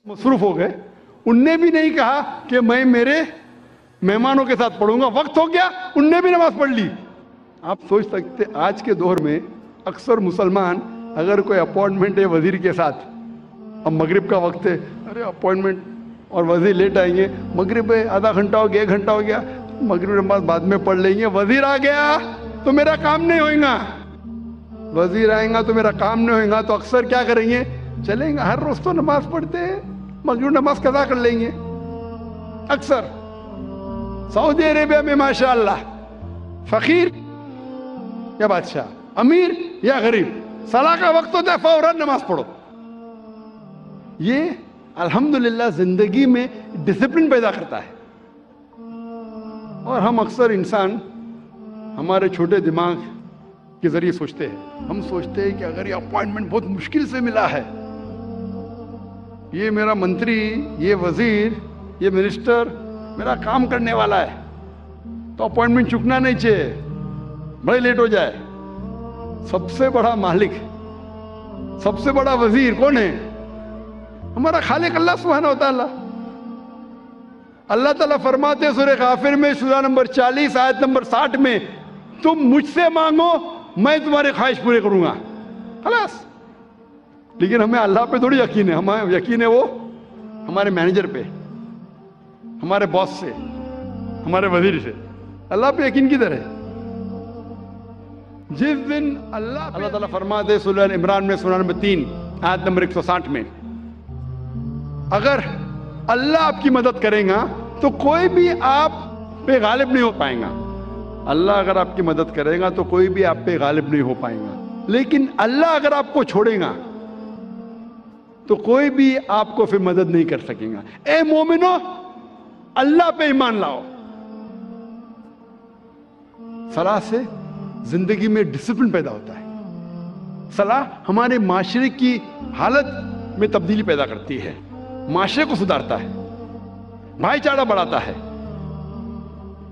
मसरूफ हो गए। उनने भी नहीं कहा कि मैं मेरे मेहमानों के साथ पढ़ूंगा, वक्त हो गया, उनने भी नमाज पढ़ ली। आप सोच सकते आज के दौर में अक्सर मुसलमान अगर कोई अपॉइंटमेंट है वजीर के साथ, अब मगरिब का वक्त है, अरे अपॉइंटमेंट और वजीर लेट आएंगे, मगरिब है, आधा घंटा हो गया, 1 घंटा हो गया, मगरिब नमाज बाद में पढ़ लेंगे, वजीर आ गया तो मेरा काम नहीं होगा, वजीर आएगा तो मेरा काम नहीं होगा। तो अक्सर क्या करेंगे, चलेंगे हर रोज तो नमाज पढ़ते हैं, मगरिब नमाज कज़ा कर लेंगे। अक्सर सऊदी अरेबिया में माशाअल्लाह फकीर या बादशाह, अमीर या गरीब, सलाह का वक्त होता है फौरन नमाज पढ़ो। ये अल्हम्दुलिल्लाह जिंदगी में डिसिप्लिन पैदा करता है। और हम अक्सर इंसान हमारे छोटे दिमाग के जरिए सोचते हैं, हम सोचते हैं कि अगर ये अपॉइंटमेंट बहुत मुश्किल से मिला है, ये मेरा मंत्री, ये वजीर, ये मिनिस्टर मेरा काम करने वाला है, तो अपॉइंटमेंट चुकना नहीं चाहिए, बड़े लेट हो जाए। सबसे बड़ा मालिक, सबसे बड़ा वजीर कौन है? हमारा खालिक अल्लाह सुब्हानहू व तआला। अल्लाह ताला फरमाते हैं सूरह गाफिर में सूरा नंबर 40 आयत नंबर 60 में, तुम मुझसे मांगो मैं तुम्हारी ख्वाहिश पूरी करूंगा, खलास। लेकिन हमें अल्लाह पे थोड़ी यकीन है, हमें यकीन है वो हमारे मैनेजर पे, हमारे बॉस से, हमारे वजीर से। अल्लाह पे यकीन किधर है? जिस दिन अल्लाह ताला फरमाते हैं सूरह इमरान में सूरा नंबर 3 आयत नंबर 160 में, अगर अल्लाह आपकी मदद करेगा तो कोई भी आप पे गालिब नहीं हो पाएगा। अल्लाह अगर आपकी मदद करेगा तो कोई भी आप पे गालिब नहीं हो पाएगा। लेकिन अल्लाह अगर आपको छोड़ेगा तो कोई भी आपको फिर मदद नहीं कर सकेगा। ए मोमिनो, अल्लाह पे ईमान लाओ। सलाह से जिंदगी में डिसिप्लिन पैदा होता है। सलाह हमारे माशरे की हालत में तब्दीली पैदा करती है, माशरे को सुधारता है, भाईचारा बढ़ाता है।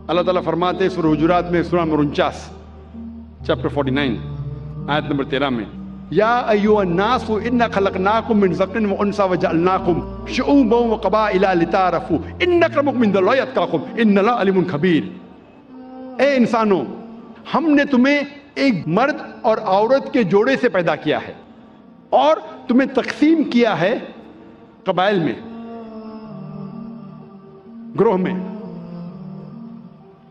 अल्लाह ताला फरमाते हैं सूरह हुजुरात में सूरा नंबर 49 चैप्टर 49 आयत नंबर 13 में, या अय्युहन्नासु इन्ना खलकनाकुम मिन ज़करिन व उन्सा व जअलनाकुम शुऊबन व क़बाइला लितारफू इन्न अक्रमकुम इनदल्लाहि अत्क़ाकुम इन्नल्लाहा अलीमुन खबीर। ए इंसानों, हमने तुम्हें एक मर्द और औरत के जोड़े से पैदा किया है और तुम्हें तकसीम किया है कबाइल में, ग्रोह में,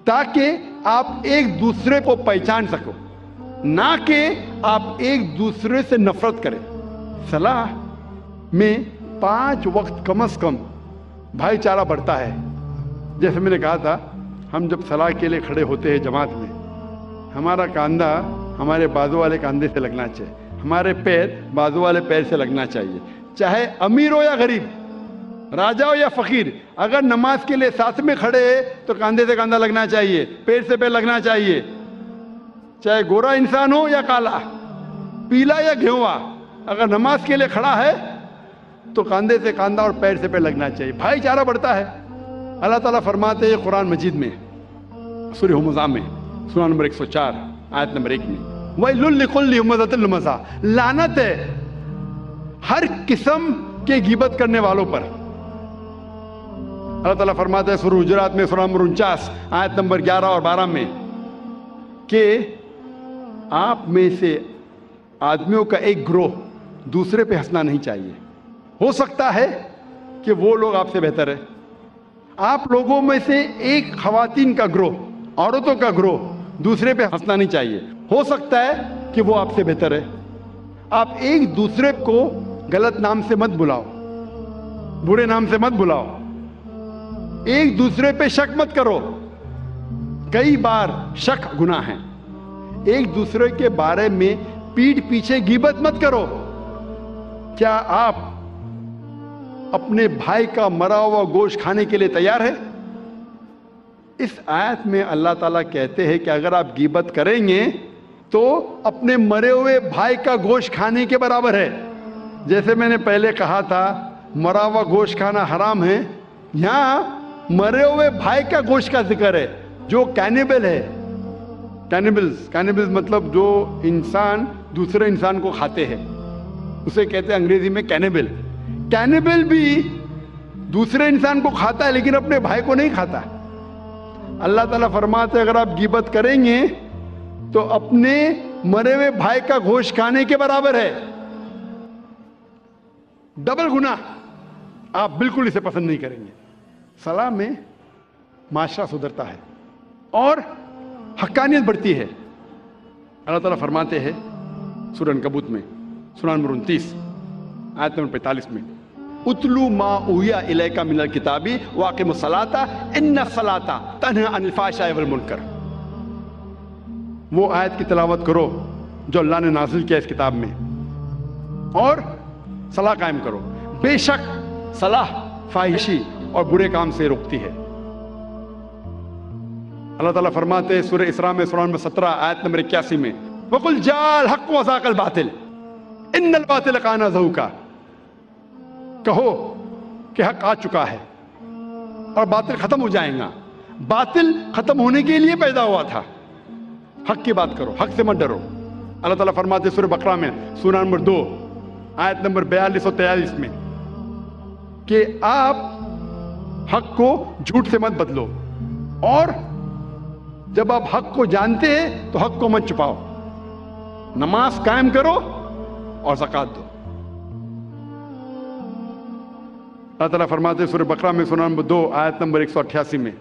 ताकि आप एक दूसरे को पहचान सको, ना कि आप एक दूसरे से नफरत करें। सलाह में 5 वक्त कम से कम भाईचारा बढ़ता है। जैसे मैंने कहा था, हम जब सलाह के लिए खड़े होते हैं जमात में, हमारा कांधा हमारे बाजू वाले कांधे से लगना चाहिए, हमारे पैर बाजू वाले पैर से लगना चाहिए। चाहे अमीर हो या गरीब, राजा हो या फकीर, अगर नमाज के लिए साथ में खड़े तो कांधे से कांधा लगना चाहिए, पैर से पैर लगना चाहिए। चाहे गोरा इंसान हो या काला, पीला या घेवा, अगर नमाज के लिए खड़ा है तो कांधे से कांधा और पैर से पैर लगना चाहिए। भाईचारा बढ़ता है। अल्लाह ताला फरमाते हैं कुरान मजीद में सूरह हुमज़ा में सूरा नंबर 104 आयत नंबर 1 में, वैलुल लिकुल्लि हुमज़तिन लुमज़ा, लानत है हर किस्म के गीबत करने वालों पर। अल्लाह ताला फरमाता है सूरह हुजुरात में सूरा नंबर 49 आयत नंबर 11 और 12 में कि आप में से आदमियों का एक ग्रोह दूसरे पे हंसना नहीं चाहिए। हो सकता है कि वो लोग आपसे बेहतर है। आप लोगों में से एक खवातीन का ग्रोह, औरतों का ग्रोह दूसरे पे हंसना नहीं चाहिए। हो सकता है कि वो आपसे बेहतर है। आप एक दूसरे को गलत नाम से मत बुलाओ, बुरे नाम से मत बुलाओ, एक दूसरे पे शक मत करो। कई बार शक गुनाह है। एक दूसरे के बारे में पीठ पीछे गीबत मत करो। क्या आप अपने भाई का मरा हुआ गोश्त खाने के लिए तैयार है? इस आयत में अल्लाह ताला कहते हैं कि अगर आप गीबत करेंगे तो अपने मरे हुए भाई का गोश्त खाने के बराबर है। जैसे मैंने पहले कहा था, मरा हुआ गोश्त खाना हराम है, यहां मरे हुए भाई का गोश्त का जिक्र है, जो कैनिबल है। कैनिबल्स मतलब जो इंसान दूसरे इंसान को खाते हैं, उसे कहते हैं अंग्रेजी में कैनिबल। कैनिबल भी दूसरे इंसान को खाता है लेकिन अपने भाई को नहीं खाता। अल्लाह ताला फरमाते अगर आप गिबत करेंगे तो अपने मरे हुए भाई का गोश्त खाने के बराबर है, डबल गुना। आप बिल्कुल इसे पसंद नहीं करेंगे। सलाह में माशरा सुधरता है और हक्कानियत बढ़ती है। अल्लाह ताला फरमाते हैं सूरह अनकबूत में, सूरह नंबर 29 आयत नंबर 45 में, उतलू मा उहिया इलैका मिनल किताबी वाक़िमुस सलाता इन्ना सलाता तन्हा अनिल फ़ाहिशाइ वल मुनकर। वो आयत की तिलावत करो जो अल्लाह ने नाज़िल किया इस किताब में, और सलाह कायम करो। बेशक सलाह फाहिशी और बुरे काम से रोकती है। अल्लाह ताला फरमाते सूरह इसरा में सूरह नंबर 17 आयत नंबर 81 में, वकुल जाल हक़ व ज़ाक़ल बातिल इन्नल बातिल काना ज़हूक़ा। कहो कि हक आ चुका है और बातिल खत्म हो जाएगा। बातिल खत्म होने के लिए पैदा हुआ था। हक की बात करो, हक से मत डरो। अल्लाह ताला फरमाते सूरह बकरा में सूरह नंबर 2 आयत नंबर 42 और 43 में कि आप हक को झूठ से मत बदलो, और जब आप हक को जानते हैं तो हक को मत छुपाओ। नमाज कायम करो और ज़कात दो। अल्लाह ताला फरमाते सूरह बकरा में सूरह नंबर 2 आयत नंबर 188 में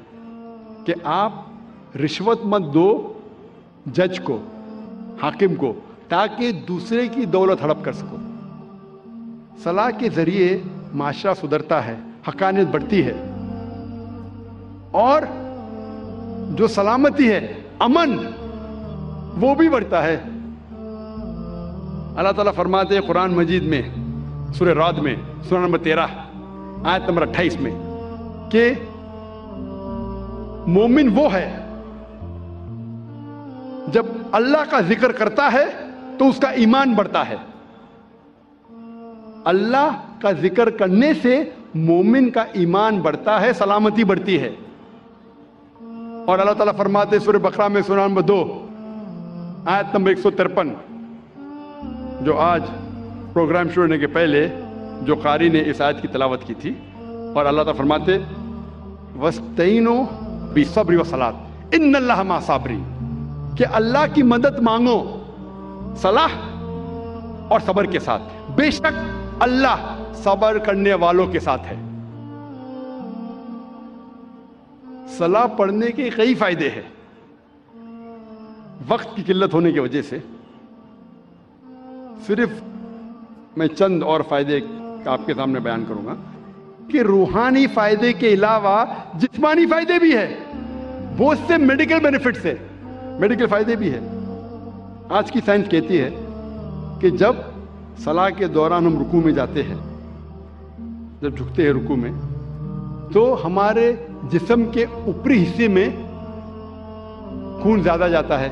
कि आप रिश्वत मत दो जज को, हाकिम को, ताकि दूसरे की दौलत हड़प कर सको। सलाह के जरिए माशरा सुधरता है, हकानियत बढ़ती है, और जो सलामती है, अमन, वो भी बढ़ता है। अल्लाह ताला फरमाते हैं कुरान मजीद में सूरह राद में सूरह नंबर 13 आयत नंबर 28 में कि मोमिन वो है जब अल्लाह का जिक्र करता है तो उसका ईमान बढ़ता है। अल्लाह का जिक्र करने से मोमिन का ईमान बढ़ता है, सलामती बढ़ती है। और अल्लाह ताला फरमाते सूरह बकरा में सूरह नंबर 2 आयत नंबर 153, जो आज प्रोग्राम शुरू होने के पहले जो कारी ने इस आयत की तिलावत की थी, और अल्लाह ताला फरमाते वस्तईनो बिसब्रि व सलात इन्नल्लाह मा साबरी, कि अल्लाह की मदद मांगो सलाह और सबर के साथ, बेशक अल्लाह सबर करने वालों के साथ है। सलाह पढ़ने के कई फायदे हैं। वक्त की किल्लत होने की वजह से सिर्फ मैं चंद और फायदे आपके सामने बयान करूंगा कि रूहानी फायदे के अलावा जिस्मानी फायदे भी है, बहुत से मेडिकल बेनिफिट्स है, मेडिकल फायदे भी है। आज की साइंस कहती है कि जब सलाह के दौरान हम रुकू में जाते हैं, जब झुकते हैं रुकू में, तो हमारे जिस्म के ऊपरी हिस्से में खून ज्यादा जाता है।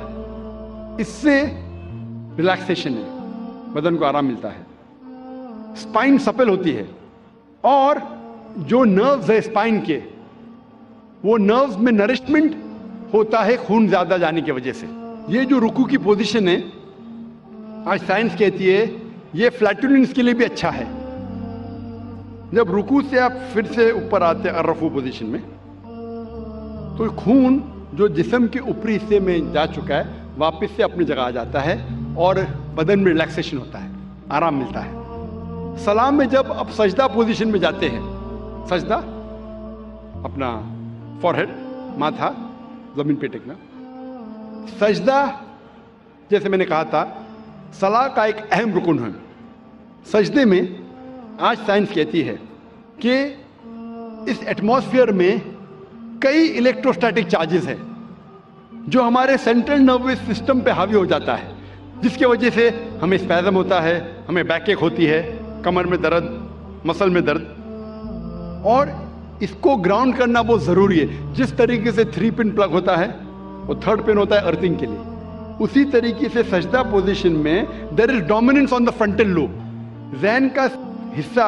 इससे रिलैक्सेशन है, बदन को आराम मिलता है, स्पाइन सपेल होती है, और जो नर्व्स है स्पाइन के, वो नर्व्स में नरिशमेंट होता है खून ज्यादा जाने की वजह से। ये जो रुकू की पोजीशन है, आज साइंस कहती है ये फ्लैटुलेंस के लिए भी अच्छा है। जब रुकू से आप फिर से ऊपर आते हैं अर्रफू पोजीशन में, तो खून जो जिस्म के ऊपरी हिस्से में जा चुका है वापस से अपनी जगह आ जाता है और बदन में रिलैक्सेशन होता है, आराम मिलता है। सलाम में जब आप सजदा पोजीशन में जाते हैं, सजदा अपना फॉरहेड, माथा जमीन पे टेकना, सजदा जैसे मैंने कहा था सलाह का एक अहम रुकन है। सजदे में आज साइंस कहती है कि इस एटमॉस्फेयर में कई इलेक्ट्रोस्टैटिक चार्जेस हैं जो हमारे सेंट्रल नर्वस सिस्टम पे हावी हो जाता है, जिसकी वजह से हमें स्पैज़म होता है, हमें बैकएक होती है, कमर में दर्द, मसल में दर्द, और इसको ग्राउंड करना बहुत ज़रूरी है। जिस तरीके से 3 पिन प्लग होता है वो 3rd पिन होता है अर्थिंग के लिए, उसी तरीके से सजदा पोजीशन में there is dominance on the frontal lobe. ज़हन का हिस्सा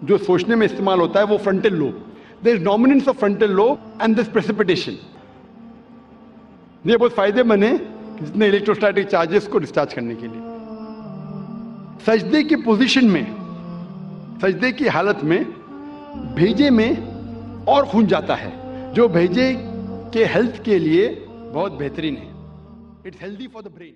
जो सोचने में इस्तेमाल होता है वो frontal lobe, there is dominance of frontal lobe and this precipitation. ये बहुत फायदेमंद है जितने इलेक्ट्रोस्टैटिक चार्जेस को डिस्चार्ज करने के लिए। सजदे की पोजीशन में سجدے کی حالت میں بھیجے میں اور خون جاتا ہے جو بھیجے کے ہیلتھ کے لیے بہت بہترین ہے. It's healthy for the brain.